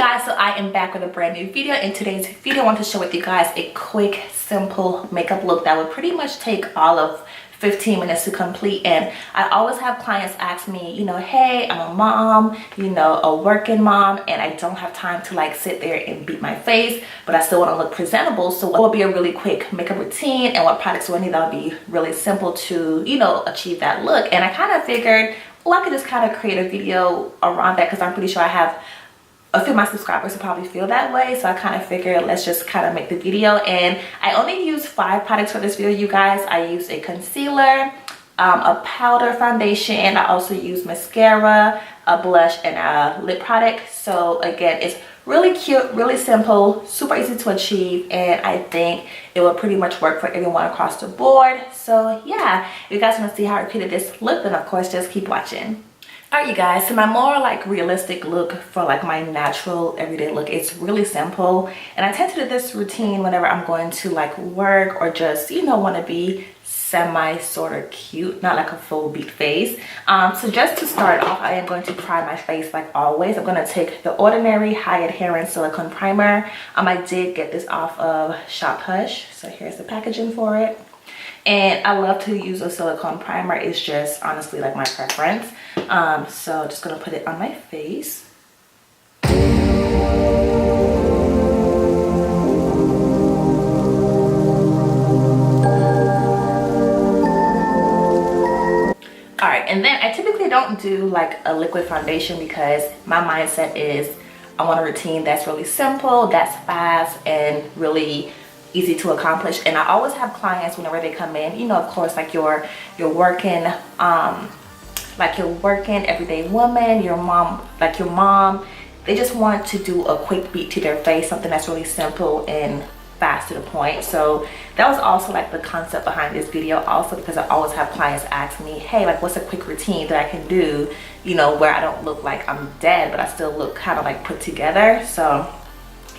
guys, so I am back with a brand new video. In today's video I want to share with you guys a quick simple makeup look that would pretty much take all of 15 minutes to complete. And I always have clients ask me, hey, I'm a mom, a working mom, and I don't have time to like sit there and beat my face, but I still want to look presentable. So what would be a really quick makeup routine and what products do I need that would be really simple to achieve that look? And I kind of figured, I could just kind of create a video around that because I'm pretty sure I have a few of my subscribers will probably feel that way. So I kind of figured let's just kind of make the video. And I only use 5 products for this video, you guys. I use a concealer, a powder foundation, and I also use mascara, a blush, and a lip product. So again, it's really cute, really simple, super easy to achieve, and I think it will pretty much work for everyone across the board. So yeah, if you guys want to see how I repeated this look, then of course just keep watching. Alright, you guys, so my more like realistic look for like my natural everyday look, it's really simple, and I tend to do this routine whenever I'm going to like work or just want to be semi sort of cute, not like a full beat face. So just to start off, I am going to prime my face like always. I'm going to take the Ordinary High Adherence Silicone Primer. I did get this off of Shop Hush, so here's the packaging for it. And I love to use a silicone primer. It's just honestly like my preference. So just gonna put it on my face. Alright, and then I typically don't do like a liquid foundation because my mindset is I want a routine that's really simple, that's fast, and really easy to accomplish. And I always have clients whenever they come in, of course, like you're working everyday woman, your mom, they just want to do a quick beat to their face, something that's really simple and fast to the point. So that was also like the concept behind this video, also because I always have clients ask me, hey, like what's a quick routine that I can do, where I don't look like I'm dead but I still look kind of like put together. So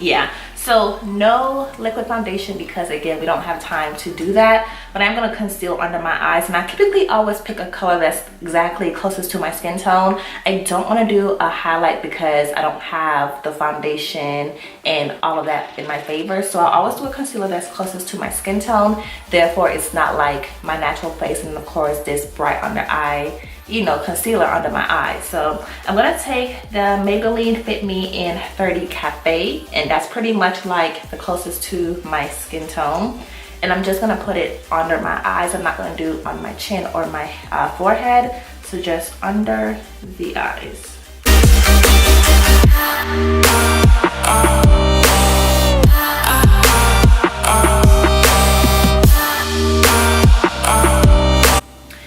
yeah, so no liquid foundation because again we don't have time to do that, but I'm going to conceal under my eyes, and I typically always pick a color that's exactly closest to my skin tone. I don't want to do a highlight because I don't have the foundation and all of that in my favor, so I always do a concealer that's closest to my skin tone, therefore it's not like my natural face, and of course this bright under eye concealer under my eyes. So I'm gonna take the Maybelline Fit Me in 30 Cafe, and that's pretty much like the closest to my skin tone, and I'm just gonna put it under my eyes. I'm not gonna do it on my chin or my forehead, so just under the eyes.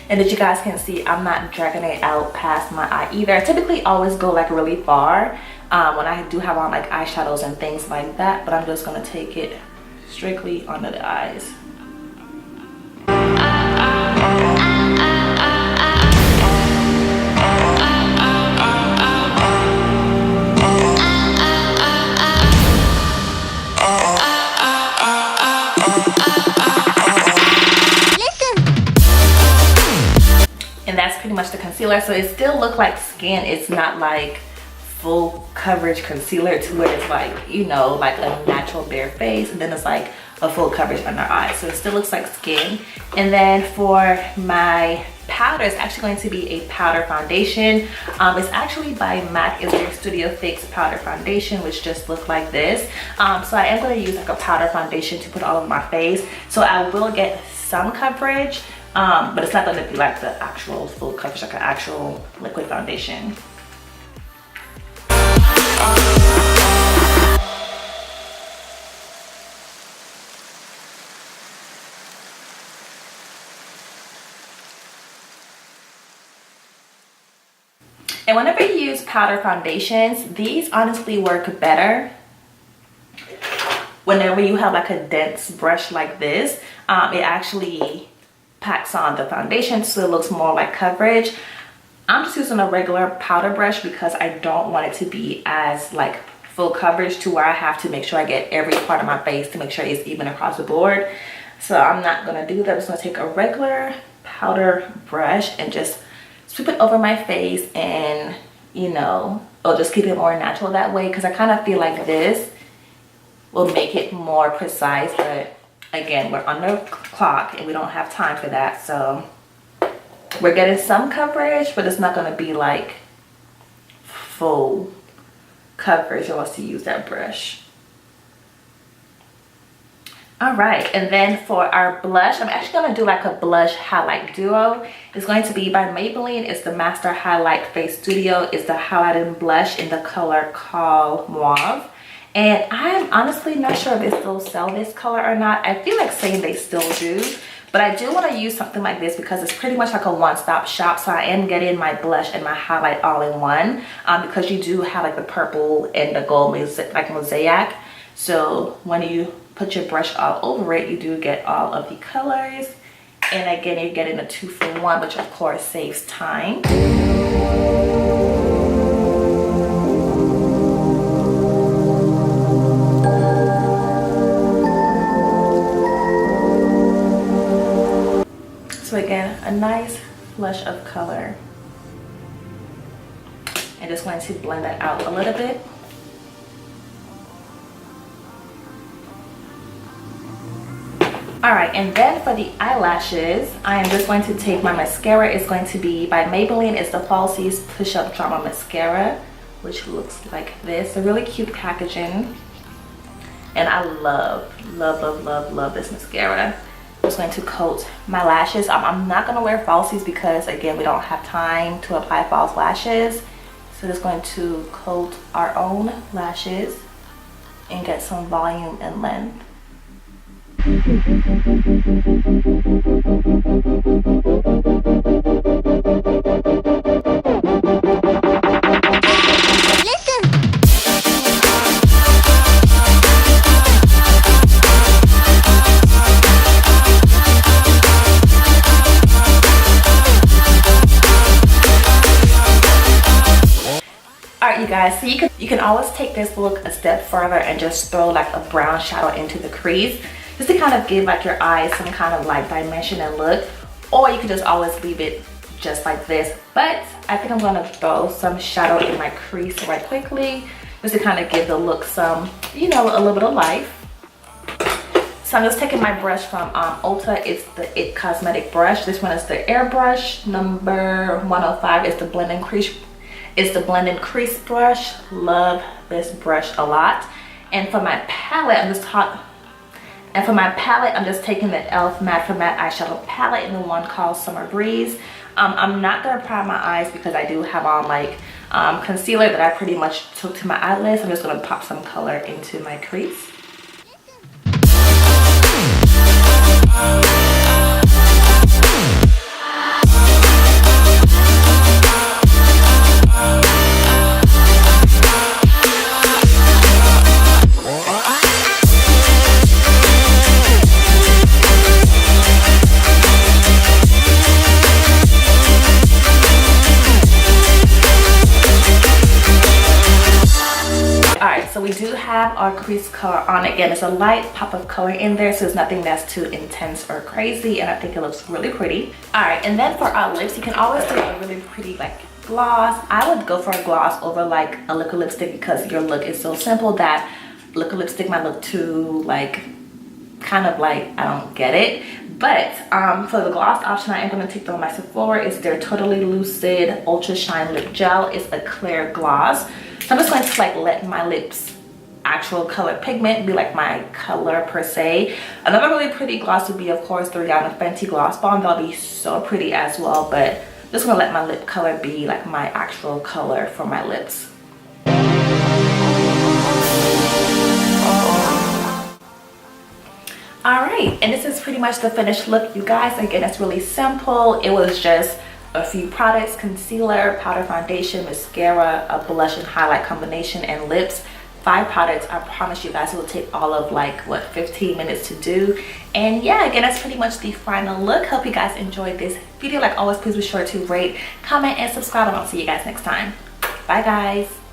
And as you guys can see, I'm not dragging it out past my eye either. I typically always go like really far when I do have on like eyeshadows and things like that, but I'm just gonna take it strictly under the eyes. And that's pretty much the concealer. So it still look like skin. It's not like full coverage concealer to where it's like, like a natural bare face, and then it's like a full coverage under eyes. So it still looks like skin. And then for my powder, it's actually going to be a powder foundation. It's actually by MAC. It's their Studio Fix powder foundation, which just look like this. So I am going to use like a powder foundation to put all over my face. So I will get some coverage, but it's not going to be like the actual full coverage, like an actual liquid foundation. And whenever you use powder foundations, these honestly work better whenever you have like a dense brush like this. It actually packs on the foundation so it looks more like coverage. I'm just using a regular powder brush because I don't want it to be as like full coverage to where I have to make sure I get every part of my face to make sure it's even across the board. So I'm not gonna do that. I'm just gonna take a regular powder brush and just sweep it over my face and you know, it'll just keep it more natural that way, because I kind of feel like this will make it more precise. But again, we're under clock and we don't have time for that, so we're getting some coverage, but it's not going to be like full coverage unless you use that brush. All right, and then for our blush, I'm actually going to do like a blush highlight duo. It's going to be by Maybelline. It's the Master Highlight Face Studio. It's the highlighting blush in the color called Mauve. And I'm honestly not sure if they still sell this color or not. I feel like saying they still do, but I do want to use something like this because it's pretty much like a one-stop shop. So I am getting my blush and my highlight all in one, because you do have like the purple and the gold like mosaic. So when you put your brush all over it, you do get all of the colors. And again, you're getting a 2-for-1, which of course saves time. So again, a nice flush of color. I'm just going to blend that out a little bit. All right, and then for the eyelashes, I am just going to take my mascara. It's going to be by Maybelline. It's the Falsies Push Up Drama Mascara, which looks like this. A really cute packaging. And I love this mascara. I'm just going to coat my lashes. I'm not going to wear falsies because, again, we don't have time to apply false lashes. So just going to coat our own lashes and get some volume and length. Alright, you guys, so you can always take this look a step further and just throw like a brown shadow into the crease, just to kind of give like your eyes some kind of like dimension and look. Or you can just always leave it just like this. But I think I'm gonna throw some shadow in my crease right quickly, just to kind of give the look some, you know, a little bit of life. So I'm just taking my brush from Ulta. It's the It Cosmetic brush. This one is the airbrush number 105. It's the blending crease. It's the blending crease brush. Love this brush a lot. And for my palette, I'm just taking the e.l.f. Matte for Matte eyeshadow palette in the one called Summer Breeze. I'm not gonna prime my eyes because I do have on like concealer that I pretty much took to my eyelids. I'm just gonna pop some color into my crease. So we do have our crease color on. Again, it's a light pop of color in there, so it's nothing that's too intense or crazy, and I think it looks really pretty. All right, and then for our lips, you can always do a really pretty like gloss. I would go for a gloss over like a liquid lipstick because your look is so simple that liquid lipstick might look too like kind of like I don't get it. But for the gloss option, I am going to take the my Sephora. It's their Totally Lucid Ultra Shine Lip Gel. It's a clear gloss. So I'm just going to like let my lips actual color pigment be like my color per se. Another really pretty gloss would be of course the Rihanna Fenty Gloss Bomb. That'll be so pretty as well, but just gonna let my lip color be like my actual color for my lips. Alright, and this is pretty much the finished look, you guys. Again, it's really simple. It was just a few products: concealer, powder foundation, mascara, a blush and highlight combination, and lips. 5 products. I promise you guys it will take all of like what 15 minutes to do. And yeah, again, that's pretty much the final look. Hope you guys enjoyed this video. Like always, please be sure to rate, comment, and subscribe, and I'll see you guys next time. Bye guys.